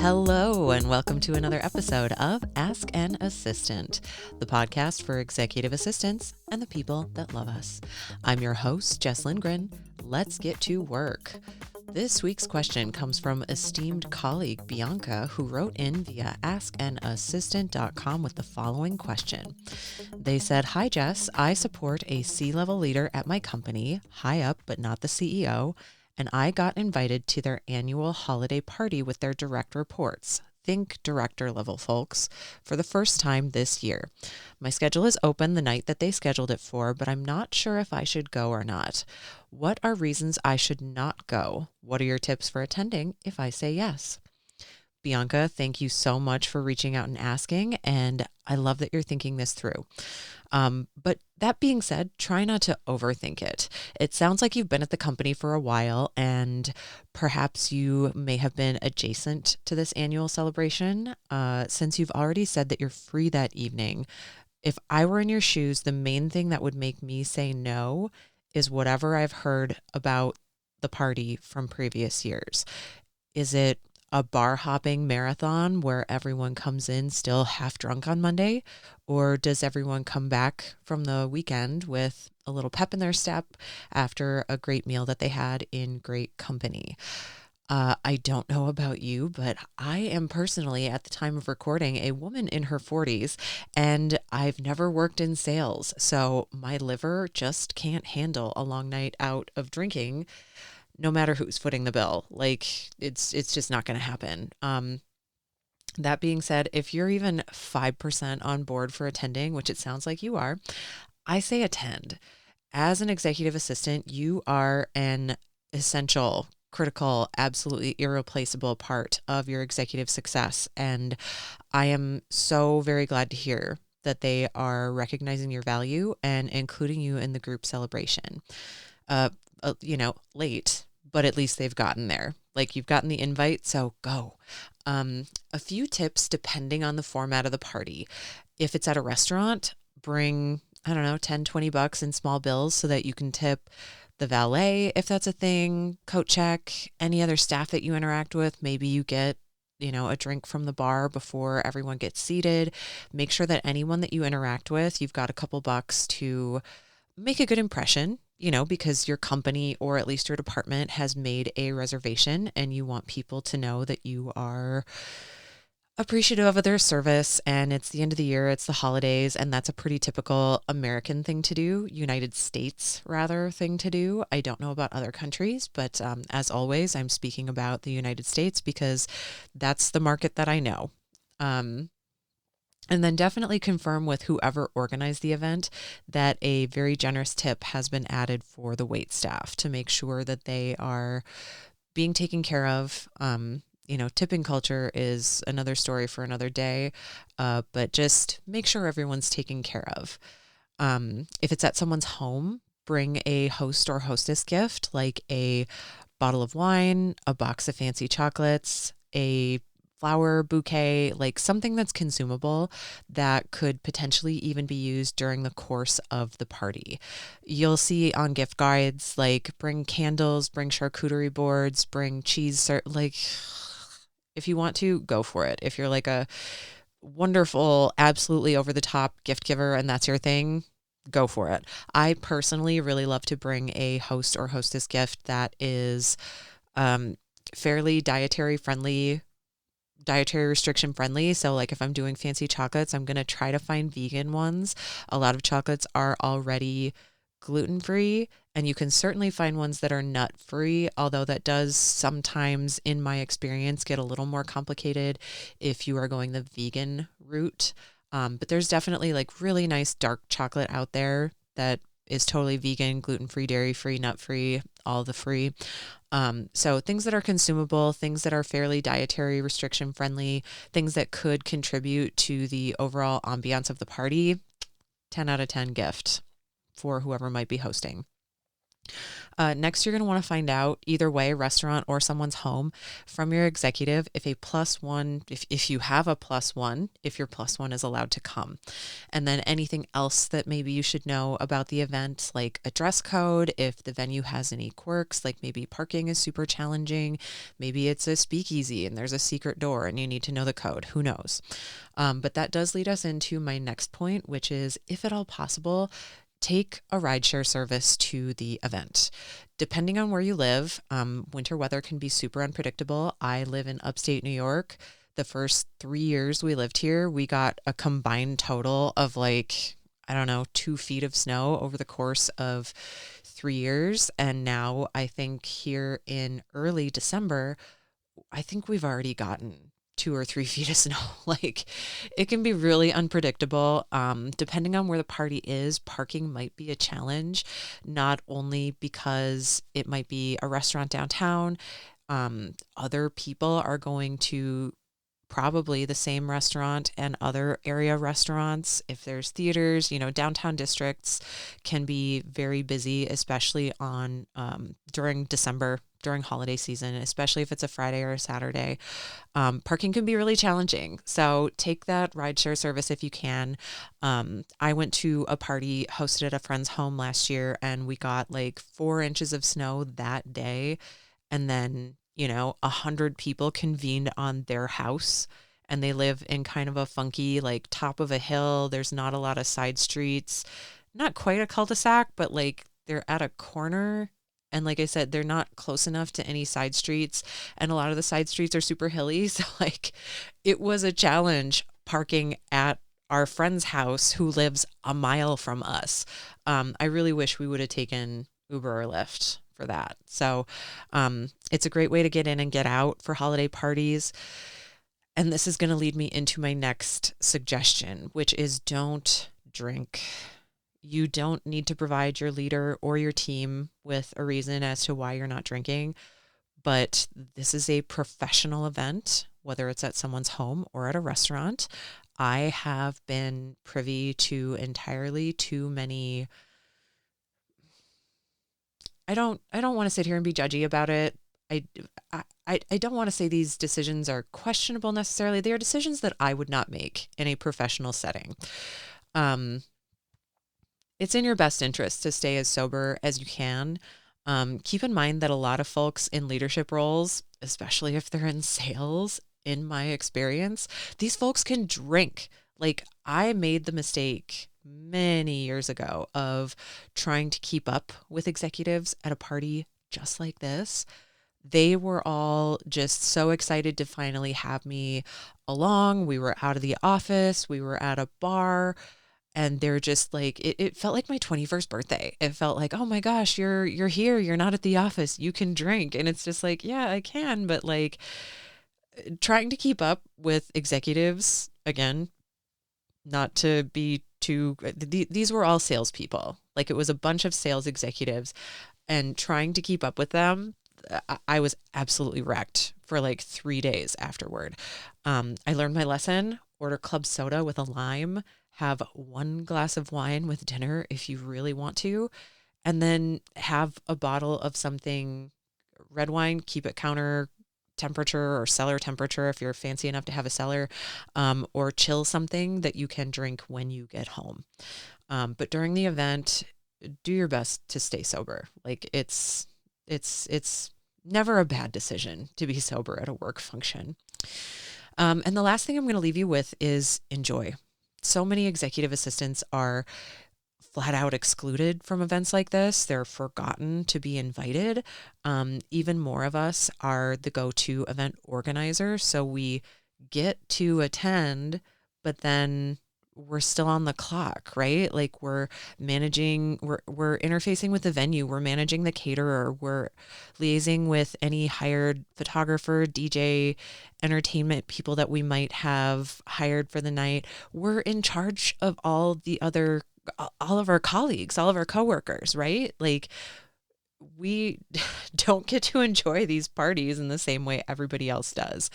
Hello, and welcome to another episode of Ask an Assistant, the podcast for executive assistants and the people that love us. I'm your host, Jess Lindgren. Let's get to work. This week's question comes from Esteemed Colleague Bianca, who wrote in via askanassistant.com with the following question. They said, "Hi Jess, I support a C-level leader at my company, high up but not the CEO, and I got invited to their annual holiday party with their direct reports. Think director level folks, for the first time this year. My schedule is open the night that they scheduled it for, but I'm not sure if I should go or not. What are reasons I should not go? What are your tips for attending if I say yes?" Bianca, thank you so much for reaching out and asking, and I love that you're thinking this through. But that being said, try not to overthink it. It sounds like you've been at the company for a while, and perhaps you may have been adjacent to this annual celebration. Since you've already said that you're free that evening, if I were in your shoes, the main thing that would make me say no is whatever I've heard about the party from previous years. Is it a bar hopping marathon where everyone comes in still half drunk on Monday? Or does everyone come back from the weekend with a little pep in their step after a great meal that they had in great company? I don't know about you, but I am personally, at the time of recording, a woman in her 40s, and I've never worked in sales. So my liver just can't handle a long night out of drinking, no matter who's footing the bill. Like, it's just not going to happen. That being said, if you're even 5% on board for attending, which it sounds like you are, I say attend. As an executive assistant, you are an essential, critical, absolutely irreplaceable part of your executive success. And I am so very glad to hear that they are recognizing your value and including you in the group celebration. Late, but at least they've gotten there. Like, you've gotten the invite, so go. A few tips depending on the format of the party. If it's at a restaurant, bring, I don't know, 10, $20 in small bills so that you can tip the valet if that's a thing, coat check, any other staff that you interact with. Maybe you get a drink from the bar before everyone gets seated. Make sure that anyone that you interact with, you've got a couple bucks to make a good impression, because your company or at least your department has made a reservation and you want people to know that you are appreciative of their service. And it's the end of the year, it's the holidays, and that's a pretty typical American thing to do, United States rather thing to do. I don't know about other countries, but as always, I'm speaking about the United States because that's the market that I know. And then definitely confirm with whoever organized the event that a very generous tip has been added for the wait staff to make sure that they are being taken care of. Tipping culture is another story for another day, but just make sure everyone's taken care of. If it's at someone's home, bring a host or hostess gift like a bottle of wine, a box of fancy chocolates, a flower bouquet, like something that's consumable that could potentially even be used during the course of the party. You'll see on gift guides, like bring candles, bring charcuterie boards, bring cheese, like if you want to, go for it. If you're like a wonderful, absolutely over the top gift giver and that's your thing, go for it. I personally really love to bring a host or hostess gift that is fairly dietary restriction friendly. So like if I'm doing fancy chocolates, I'm going to try to find vegan ones. A lot of chocolates are already gluten-free, and you can certainly find ones that are nut-free, although that does sometimes, in my experience, get a little more complicated if you are going the vegan route. But there's definitely like really nice dark chocolate out there that is totally vegan, gluten-free, dairy-free, nut-free, all the free. So things that are consumable, things that are fairly dietary restriction friendly, things that could contribute to the overall ambiance of the party, 10 out of 10 gift for whoever might be hosting. Next, you're going to want to find out, either way, restaurant or someone's home, from your executive if a plus one, if you have a plus one, if your plus one is allowed to come. And then anything else that maybe you should know about the event, like a dress code, if the venue has any quirks, like maybe parking is super challenging, maybe it's a speakeasy and there's a secret door and you need to know the code, who knows? But that does lead us into my next point, which is, if at all possible, take a rideshare service to the event. Depending on where you live, winter weather can be super unpredictable. I live in upstate New York. The first 3 years we lived here, we got a combined total of like, I don't know, 2 feet of snow over the course of 3 years. And now I think here in early December, I think we've already gotten 2 or 3 feet of snow. Like, it can be really unpredictable. Depending on where the party is, parking might be a challenge, not only because it might be a restaurant downtown. Other people are going to probably the same restaurant and other area restaurants. If there's theaters, downtown districts can be very busy, especially on during December, during holiday season, especially if it's a Friday or a Saturday. Parking can be really challenging. So take that rideshare service if you can. I went to a party hosted at a friend's home last year, and we got like 4 inches of snow that day. And then 100 people convened on their house, and they live in kind of a funky, like, top of a hill. There's not a lot of side streets, not quite a cul-de-sac, but like they're at a corner. And like I said, they're not close enough to any side streets. And a lot of the side streets are super hilly. So like, it was a challenge parking at our friend's house who lives a mile from us. I really wish we would have taken Uber or Lyft for that. So it's a great way to get in and get out for holiday parties. And this is going to lead me into my next suggestion, which is, don't drink. You don't need to provide your leader or your team with a reason as to why you're not drinking, but this is a professional event, whether it's at someone's home or at a restaurant. I have been privy to entirely too many. I don't want to sit here and be judgy about it. I don't want to say these decisions are questionable necessarily. They are decisions that I would not make in a professional setting. It's in your best interest to stay as sober as you can. Keep in mind that a lot of folks in leadership roles, especially if they're in sales, in my experience, these folks can drink. Like, I made the mistake many years ago of trying to keep up with executives at a party just like this. They were all just so excited to finally have me along. We were out of the office. We were at a bar. And they're just like, it felt like my 21st birthday. It felt like, oh my gosh, you're here. You're not at the office. You can drink. And it's just like, yeah, I can. But like, trying to keep up with executives, again, not to be too, these were all salespeople. Like, it was a bunch of sales executives, and trying to keep up with them, I was absolutely wrecked for like 3 days afterward. I learned my lesson: order club soda with a lime, have 1 glass of wine with dinner if you really want to, and then have a bottle of something, red wine, keep it counter temperature or cellar temperature if you're fancy enough to have a cellar, or chill something that you can drink when you get home. But during the event, do your best to stay sober. Like, it's never a bad decision to be sober at a work function. And the last thing I'm going to leave you with is enjoy. So many executive assistants are flat out excluded from events like this. They're forgotten to be invited. Even more of us are the go-to event organizer. So we get to attend, but then we're still on the clock, right? Like, we're managing, we're interfacing with the venue, we're managing the caterer, we're liaising with any hired photographer, DJ, entertainment people that we might have hired for the night. We're in charge of all of our colleagues, all of our coworkers, right? Like, we don't get to enjoy these parties in the same way everybody else does.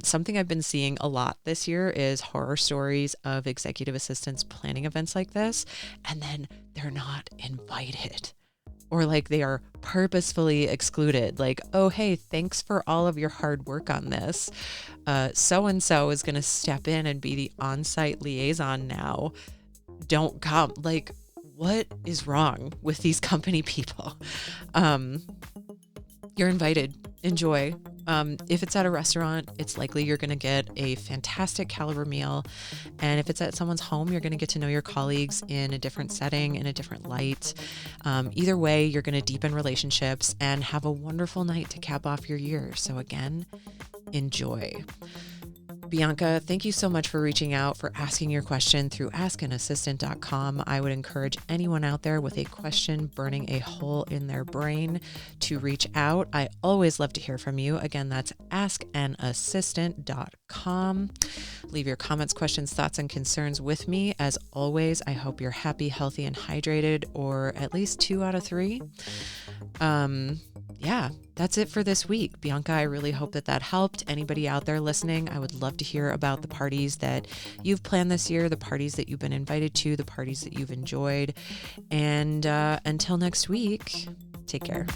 Something I've been seeing a lot this year is horror stories of executive assistants planning events like this, and then they're not invited, or like they are purposefully excluded. Like, oh, hey, thanks for all of your hard work on this. So-and-so is going to step in and be the on-site liaison now. Don't come. Like, what is wrong with these company people? You're invited. Enjoy. If it's at a restaurant, it's likely you're going to get a fantastic caliber meal. And if it's at someone's home, you're going to get to know your colleagues in a different setting, in a different light. Either way, you're going to deepen relationships and have a wonderful night to cap off your year. So again, enjoy. Bianca, thank you so much for reaching out, for asking your question through askanassistant.com. I would encourage anyone out there with a question burning a hole in their brain to reach out. I always love to hear from you. Again, that's askanassistant.com. Leave your comments, questions, thoughts, and concerns with me. As always, I hope you're happy, healthy, and hydrated, or at least 2 out of 3. Yeah, that's it for this week. Bianca, I really hope that helped. Anybody out there listening, I would love to hear about the parties that you've planned this year, the parties that you've been invited to, the parties that you've enjoyed. And until next week, take care.